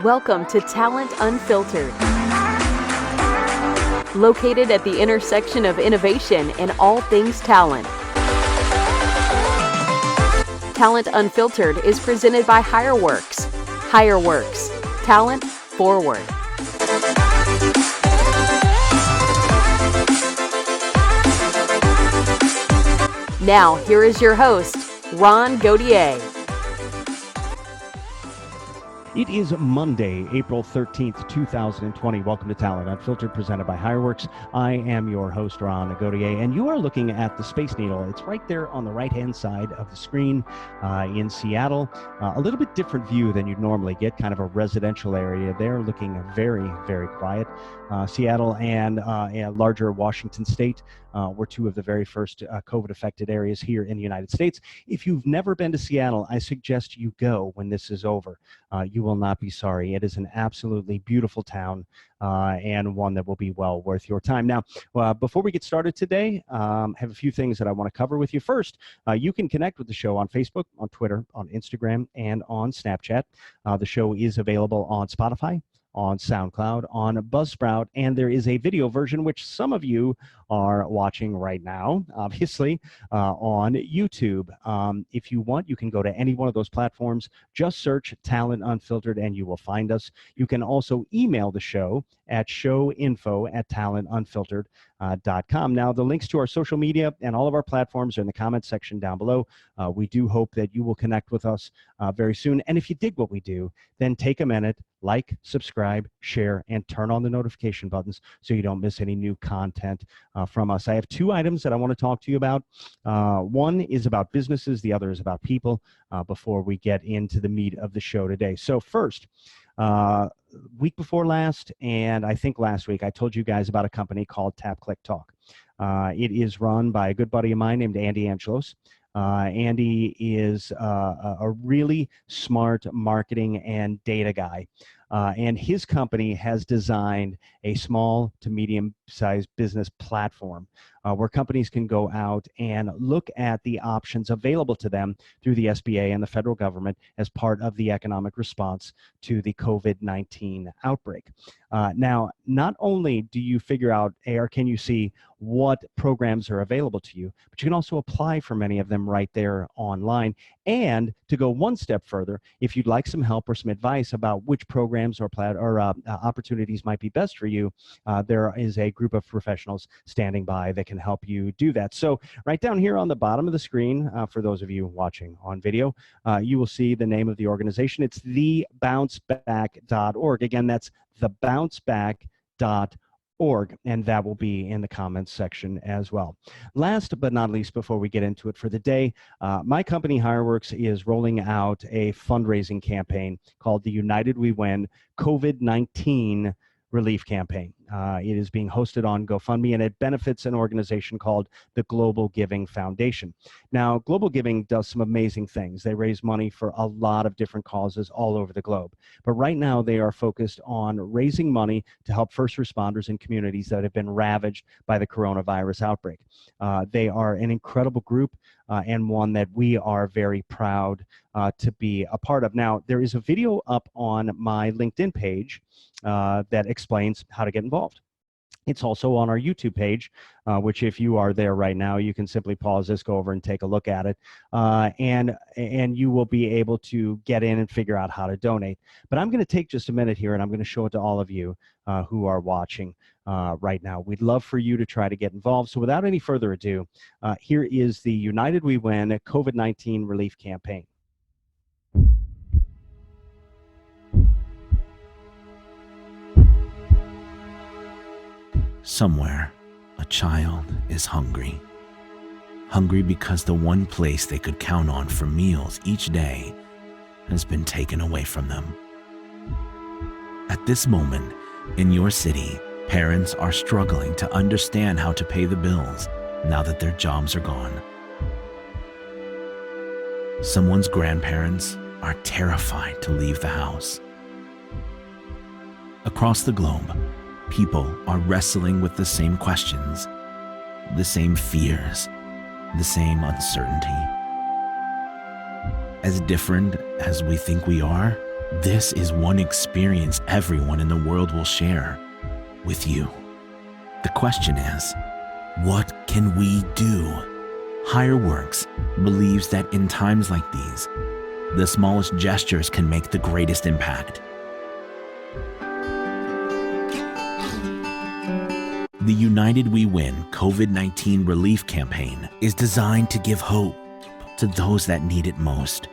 Welcome to Talent Unfiltered. Located at the intersection of innovation and all things talent. Talent Unfiltered is presented by Hirewerx. Hirewerx. Talent forward. Now, here is your host, Ron Godier. It is Monday, April 13th, 2020. Welcome to Talent Unfiltered, presented by Hirewerx. I am your host, Ron Godier, and you are looking at the Space Needle. It's right there on the right-hand side of the screen in Seattle. A little bit different view than you'd normally get, kind of a residential area there, looking very, very quiet. Seattle and larger Washington State were two of the very first COVID-affected areas here in the United States. If you've never been to Seattle, I suggest you go when this is over. You will not be sorry. It is an absolutely beautiful town and one that will be well worth your time. Now, before we get started today, I have a few things that I want to cover with you. First, you can connect with the show on Facebook, on Twitter, on Instagram, and on Snapchat. The show is available on Spotify, on Soundcloud, on Buzzsprout, and there is a video version, which some of you are watching right now, obviously, on YouTube. If you want, you can go to any one of those platforms, just search Talent Unfiltered, and you will find us. You can also email the show at showinfo@talentunfiltered.com. Now, the links to our social media and all of our platforms are in the comments section down below. We do hope that you will connect with us very soon. And if you dig what we do, then take a minute, like, subscribe, share, and turn on the notification buttons so you don't miss any new content from us. I have two items that I want to talk to you about. One is about businesses. The other is about people before we get into the meat of the show today. So first, week before last, and I think last week, I told you guys about a company called Tap Click Talk. It is run by a good buddy of mine named Andy Angelos. Andy is a really smart marketing and data guy. And his company has designed a small to medium-sized business platform where companies can go out and look at the options available to them through the SBA and the federal government as part of the economic response to the COVID-19 outbreak. Now, not only do you figure out, or can you see what programs are available to you, but you can also apply for many of them right there online. And to go one step further, if you'd like some help or some advice about which programs or opportunities might be best for you, there is a group of professionals standing by that can help you do that. So right down here on the bottom of the screen, for those of you watching on video, you will see the name of the organization. It's thebounceback.org. Again, that's thebounceback.org, and that will be in the comments section as well. Last but not least, before we get into it for the day, my company Hirewerx is rolling out a fundraising campaign called the United We Win COVID-19 Relief Campaign. It is being hosted on GoFundMe, and it benefits an organization called the Global Giving Foundation. Now, Global Giving does some amazing things. They raise money for a lot of different causes all over the globe. But right now, they are focused on raising money to help first responders in communities that have been ravaged by the coronavirus outbreak. They are an incredible group and one that we are very proud to be a part of. Now, there is a video up on my LinkedIn page that explains how to get involved. It's also on our YouTube page, which if you are there right now, you can simply pause this, go over and take a look at it, and you will be able to get in and figure out how to donate. But I'm going to take just a minute here, and I'm going to show it to all of you who are watching right now. We'd love for you to try to get involved. So without any further ado, here is the United We Win COVID-19 Relief Campaign. Somewhere, a child is hungry. Hungry because the one place they could count on for meals each day has been taken away from them. At this moment, in your city, parents are struggling to understand how to pay the bills now that their jobs are gone. Someone's grandparents are terrified to leave the house. Across the globe, people are wrestling with the same questions, the same fears, the same uncertainty. As different as we think we are, This is one experience everyone in the world will share with you. The question is, what can we do? Hirewerx believes that in times like these, the smallest gestures can make the greatest impact. The United We Win COVID-19 relief campaign is designed to give hope to those that need it most.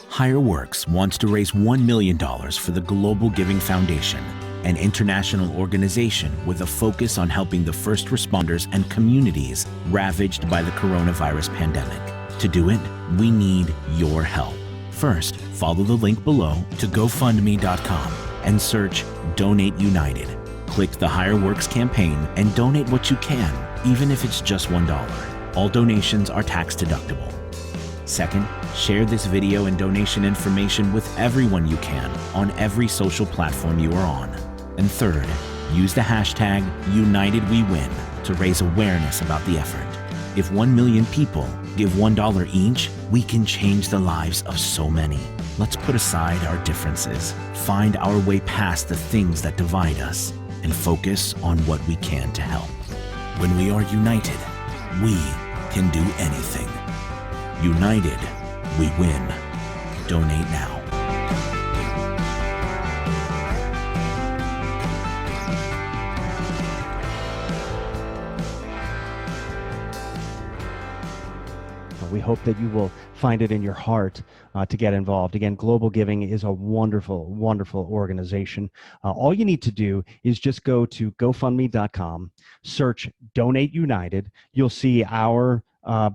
Hirewerx wants to raise $1 million for the Global Giving Foundation, an international organization with a focus on helping the first responders and communities ravaged by the coronavirus pandemic. To do it, we need your help. First, follow the link below to GoFundMe.com and search Donate United. Click the Hirewerx campaign and donate what you can, even if it's just $1. All donations are tax deductible. Second, share this video and donation information with everyone you can on every social platform you are on. And third, use the hashtag UnitedWeWin to raise awareness about the effort. If 1 million people give $1 each, we can change the lives of so many. Let's put aside our differences, find our way past the things that divide us, and focus on what we can to help. When we are united, we can do anything. United, we win. Donate now. We hope that you will find it in your heart to get involved. Again, Global Giving is a wonderful, wonderful organization. All you need to do is just go to GoFundMe.com, search Donate United. You'll see our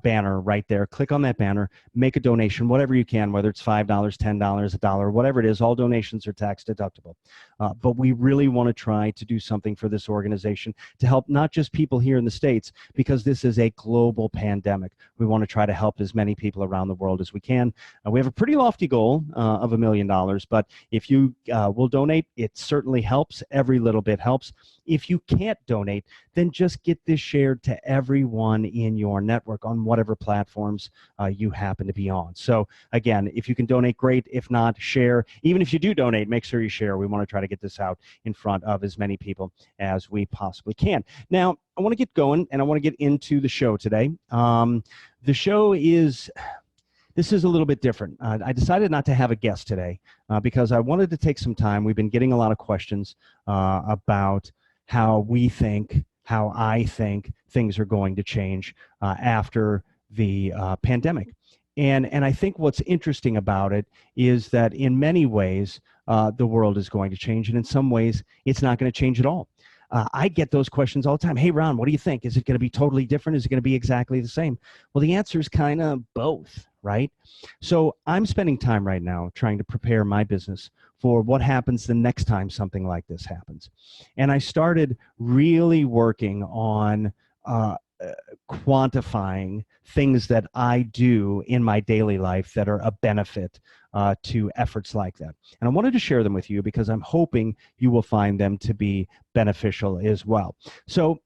banner right there. Click on that banner, make a donation, whatever you can, whether it's $5, $10, $1, whatever it is. All donations are tax deductible. But we really want to try to do something for this organization to help not just people here in the States, because this is a global pandemic. We want to try to help as many people around the world as we can. We have a pretty lofty goal of $1 million, but if you will donate, it certainly helps. Every little bit helps. If you can't donate, then just get this shared to everyone in your network on whatever platforms you happen to be on. So again, if you can donate, great. If not, share. Even if you do donate, make sure you share. We want to try to get this out in front of as many people as we possibly can. Now, I want to get going and I want to get into the show today. The show is... This is a little bit different. I decided not to have a guest today because I wanted to take some time. We've been getting a lot of questions about how we think, how I think things are going to change after the pandemic. And I think what's interesting about it is that in many ways, the world is going to change. And in some ways, it's not going to change at all. I get those questions all the time. Hey, Ron, what do you think? Is it going to be totally different? Is it going to be exactly the same? Well, the answer is kind of both, right? So I'm spending time right now trying to prepare my business for what happens the next time something like this happens. And I started really working on quantifying things that I do in my daily life that are a benefit to efforts like that. And I wanted to share them with you because I'm hoping you will find them to be beneficial as well. So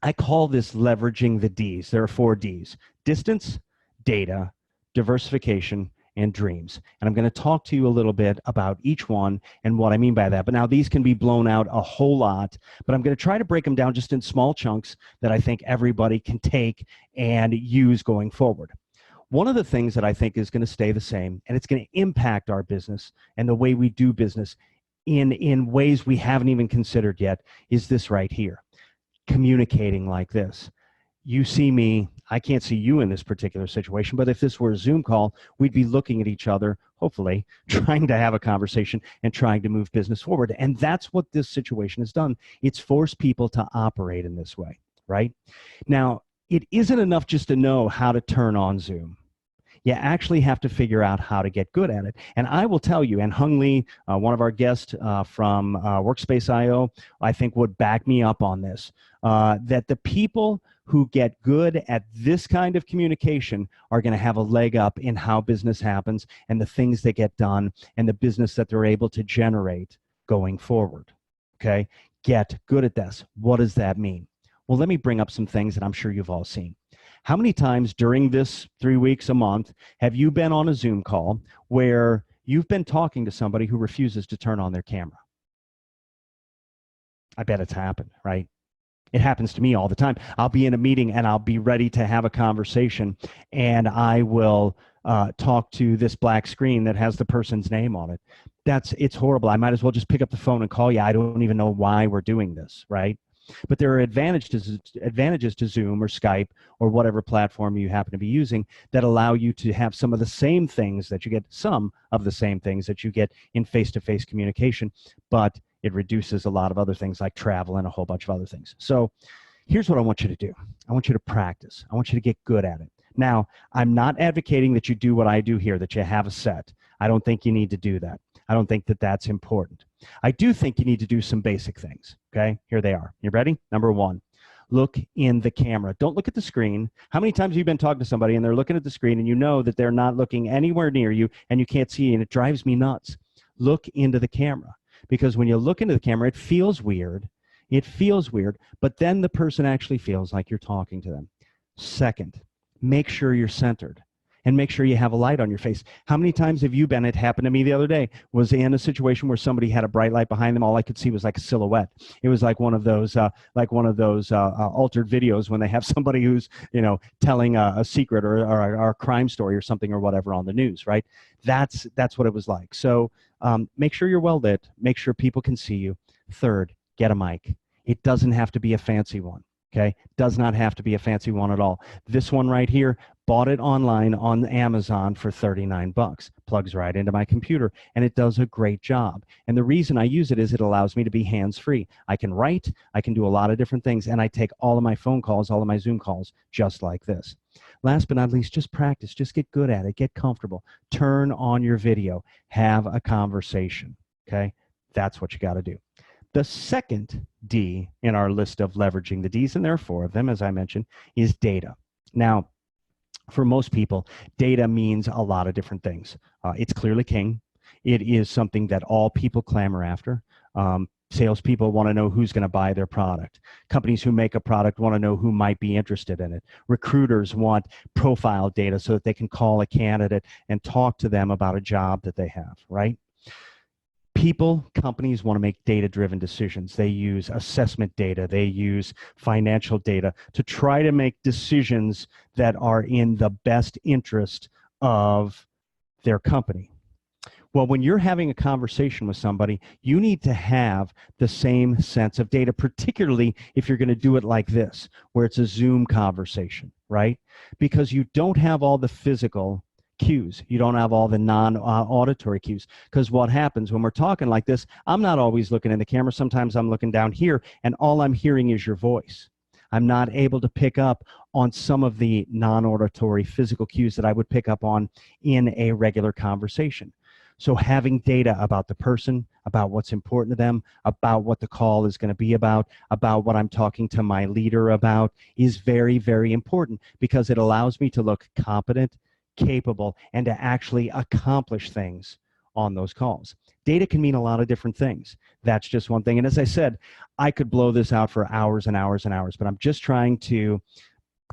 I call this leveraging the Ds. There are 4 Ds: distance, data, diversification, and dreams. And I'm going to talk to you a little bit about each one and what I mean by that. But now these can be blown out a whole lot, but I'm going to try to break them down just in small chunks that I think everybody can take and use going forward. One of the things that I think is going to stay the same, and it's going to impact our business and the way we do business in ways we haven't even considered yet, is this right here: communicating like this. You see me, I can't see you in this particular situation, but if this were a Zoom call, we'd be looking at each other, hopefully, trying to have a conversation and trying to move business forward. And that's what this situation has done. It's forced people to operate in this way, right? Now, it isn't enough just to know how to turn on Zoom. You actually have to figure out how to get good at it. And I will tell you, and Hung Lee, one of our guests from Workspace.io, I think would back me up on this, that the people who get good at this kind of communication are going to have a leg up in how business happens and the things that get done and the business that they're able to generate going forward. Okay? Get good at this. What does that mean? Well, let me bring up some things that I'm sure you've all seen. How many times during this 3 weeks, a month, have you been on a Zoom call where You've been talking to somebody who refuses to turn on their camera. I bet it's happened, right? It happens to me all the time. I'll be in a meeting and I'll be ready to have a conversation, and I will talk to this black screen that has the person's name on it. It's horrible. I might as well just pick up the phone and call you. I don't even know why we're doing this, right? But there are advantages to Zoom or Skype or whatever platform you happen to be using that allow you to have some of the same things that you get in face-to-face communication, but it reduces a lot of other things like travel and a whole bunch of other things. So here's what I want you to do. I want you to practice. I want you to get good at it. Now, I'm not advocating that you do what I do here, that you have a set. I don't think you need to do that. I don't think that that's important. I do think you need to do some basic things, okay? Here they are. You ready? Number one, look in the camera. Don't look at the screen. How many times have you been talking to somebody and they're looking at the screen and you know that they're not looking anywhere near you and you can't see, and it drives me nuts. Look into the camera. Because when you look into the camera, it feels weird. It feels weird, but then the person actually feels like you're talking to them. Second, make sure you're centered and make sure you have a light on your face. How many times have you been, it happened to me the other day, was in a situation where somebody had a bright light behind them. All I could see was like a silhouette. It was like one of those altered videos when they have somebody who's, telling a secret or a crime story or something or whatever on the news, right? That's what it was like. So make sure you're well lit. Make sure people can see you. Third, get a mic. It doesn't have to be a fancy one. Okay, does not have to be a fancy one at all. This one right here, bought it online on Amazon for 39 bucks. Plugs right into my computer, and it does a great job. And the reason I use it is it allows me to be hands-free. I can write, I can do a lot of different things, and I take all of my phone calls, all of my Zoom calls, just like this. Last but not least, just practice. Just get good at it. Get comfortable. Turn on your video. Have a conversation, okay? That's what you got to do. The second D in our list of leveraging the Ds, and there are 4 of them, as I mentioned, is data. Now, for most people, data means a lot of different things. It's clearly king. It is something that all people clamor after. Salespeople want to know who's going to buy their product. Companies who make a product want to know who might be interested in it. Recruiters want profile data so that they can call a candidate and talk to them about a job that they have, right? Companies want to make data-driven decisions. They use assessment data. They use financial data to try to make decisions that are in the best interest of their company. Well, when you're having a conversation with somebody, you need to have the same sense of data, particularly if you're going to do it like this, where it's a Zoom conversation, right? Because you don't have all the physical cues. You don't have all the non-auditory cues. Because what happens when we're talking like this, I'm not always looking in the camera. Sometimes I'm looking down here, and all I'm hearing is your voice. I'm not able to pick up on some of the non-auditory physical cues that I would pick up on in a regular conversation. So having data about the person, about what's important to them, about what the call is going to be about what I'm talking to my leader about is very, very important, because it allows me to look competent, capable, and to actually accomplish things on those calls. Data can mean a lot of different things. That's just one thing. And as I said, I could blow this out for hours and hours and hours, but I'm just trying to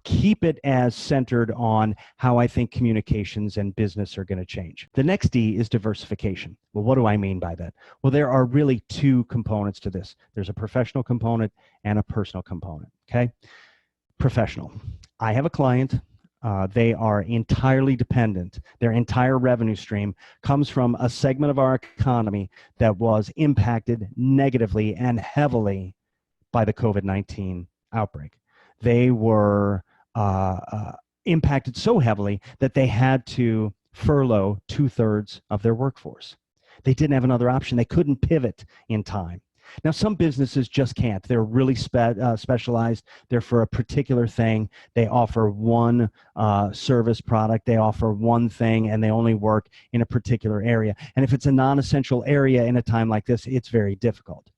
keep it as centered on how I think communications and business are going to change. The next D is diversification. Well, what do I mean by that? Well, there are really 2 components to this. There's a professional component and a personal component, okay? Professional. I have a client. They are entirely dependent. Their entire revenue stream comes from a segment of our economy that was impacted negatively and heavily by the COVID-19 outbreak. They were impacted so heavily that they had to furlough 2/3 of their workforce. They didn't have another option. They couldn't pivot in time. Now, some businesses just can't. They're really specialized. They're for a particular thing. They offer one service product. They offer one thing, and they only work in a particular area. And if it's a non-essential area in a time like this, it's very difficult.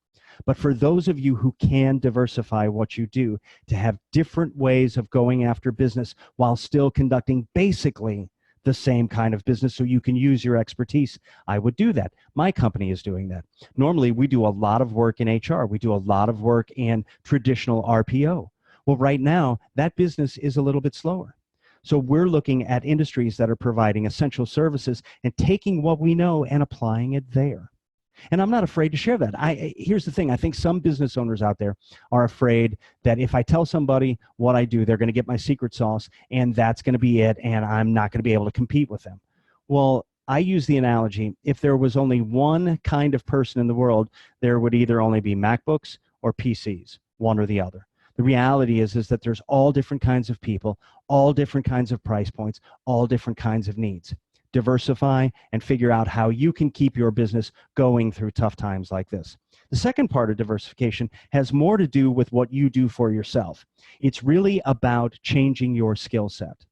But for those of you who can diversify what you do, to have different ways of going after business while still conducting basically the same kind of business so you can use your expertise, I would do that. My company is doing that. Normally, we do a lot of work in HR. We do a lot of work in traditional RPO. Well, right now, that business is a little bit slower. So we're looking at industries that are providing essential services and taking what we know and applying it there. And I'm not afraid to share that. Here's the thing. I think some business owners out there are afraid that if I tell somebody what I do, they're going to get my secret sauce and that's going to be it, and I'm not going to be able to compete with them. Well, I use the analogy, if there was only one kind of person in the world, there would either only be MacBooks or PCs, one or the other. The reality is that there's all different kinds of people, all different kinds of price points, all different kinds of needs. Diversify and figure out how you can keep your business going through tough times like this. The second part of diversification has more to do with what you do for yourself. It's really about changing your skill set.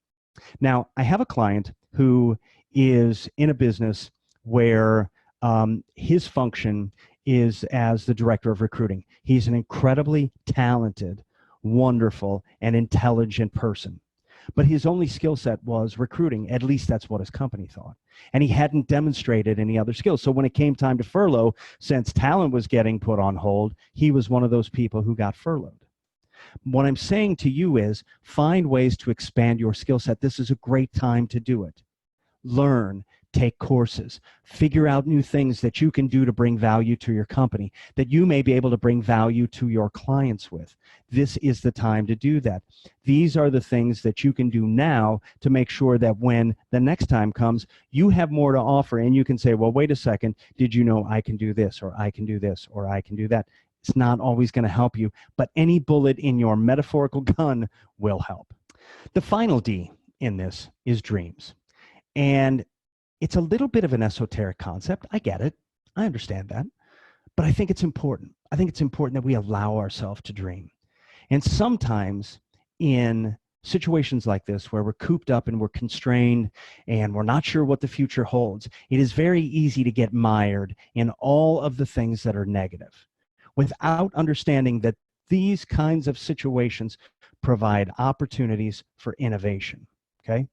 Now, I have a client who is in a business where his function is as the director of recruiting. He's an incredibly talented, wonderful, and intelligent person. But his only skill set was recruiting. At least that's what his company thought. And he hadn't demonstrated any other skills. So when it came time to furlough, since talent was getting put on hold, he was one of those people who got furloughed. What I'm saying to you is find ways to expand your skill set. This is a great time to do it. Learn, take courses, figure out new things that you can do to bring value to your company, that you may be able to bring value to your clients with. This is the time to do that. These are the things that you can do now to make sure that when the next time comes, you have more to offer and you can say, well, wait a second, did you know I can do this, or I can do this, or I can do that? It's not always going to help you, but any bullet in your metaphorical gun will help. The final D in this is dreams. And it's a little bit of an esoteric concept. I get it. I understand that. But I think it's important. I think it's important that we allow ourselves to dream. And sometimes in situations like this where we're cooped up and we're constrained and we're not sure what the future holds, it is very easy to get mired in all of the things that are negative without understanding that these kinds of situations provide opportunities for innovation. Okay?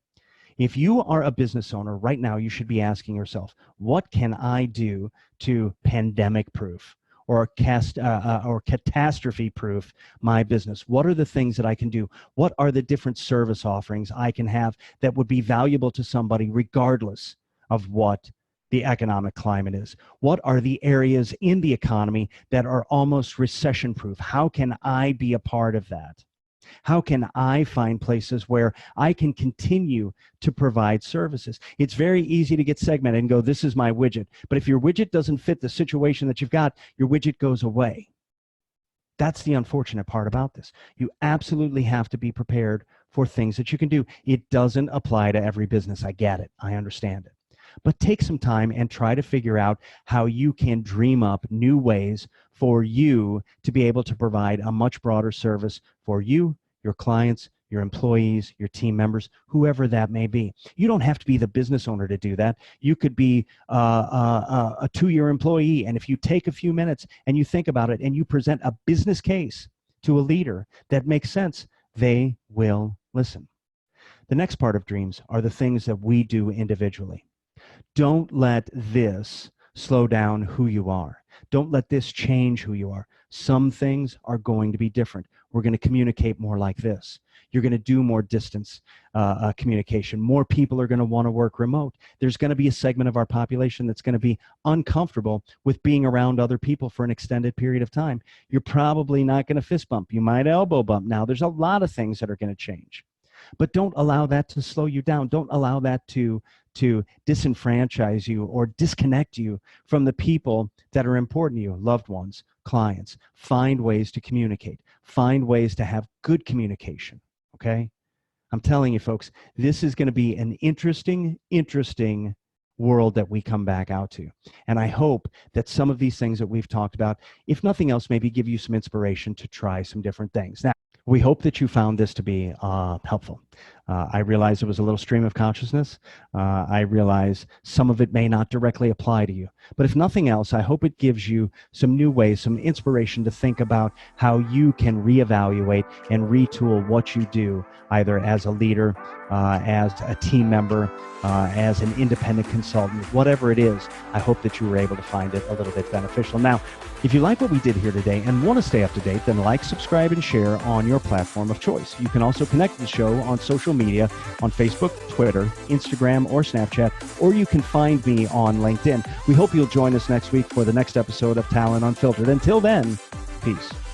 If you are a business owner right now, you should be asking yourself, what can I do to pandemic-proof or catastrophe-proof my business? What are the things that I can do? What are the different service offerings I can have that would be valuable to somebody regardless of what the economic climate is? What are the areas in the economy that are almost recession-proof? How can I be a part of that? How can I find places where I can continue to provide services? It's very easy to get segmented and go, this is my widget. But if your widget doesn't fit the situation that you've got, your widget goes away. That's the unfortunate part about this. You absolutely have to be prepared for things that you can do. It doesn't apply to every business. I get it. I understand it. But take some time and try to figure out how you can dream up new ways for you to be able to provide a much broader service for you, your clients, your employees, your team members, whoever that may be. You don't have to be the business owner to do that. You could be a two-year employee, and if you take a few minutes and you think about it and you present a business case to a leader that makes sense, they will listen. The next part of dreams are the things that we do individually. Don't let this slow down who you are. Don't let this change who you are. Some things are going to be different. We're going to communicate more like this. You're going to do more distance communication. More people are going to want to work remote. There's going to be a segment of our population that's going to be uncomfortable with being around other people for an extended period of time. You're probably not going to fist bump. You might elbow bump. Now, there's a lot of things that are going to change. But don't allow that to slow you down. Don't allow that to disenfranchise you or disconnect you from the people that are important to you, loved ones, clients. Find ways to communicate. Find ways to have good communication, okay? I'm telling you, folks, this is going to be an interesting world that we come back out to. And I hope that some of these things that we've talked about, if nothing else, maybe give you some inspiration to try some different things. Now, we hope that you found this to be helpful. I realize it was a little stream of consciousness. I realize some of it may not directly apply to you. But if nothing else, I hope it gives you some new ways, some inspiration to think about how you can reevaluate and retool what you do, either as a leader, as a team member, as an independent consultant, whatever it is. I hope that you were able to find it a little bit beneficial. Now, if you like what we did here today and want to stay up to date, then like, subscribe, and share on your platform of choice. You can also connect with the show on social media on Facebook, Twitter, Instagram, or Snapchat, or you can find me on LinkedIn. We hope you'll join us next week for the next episode of Talent Unfiltered. Until then, peace.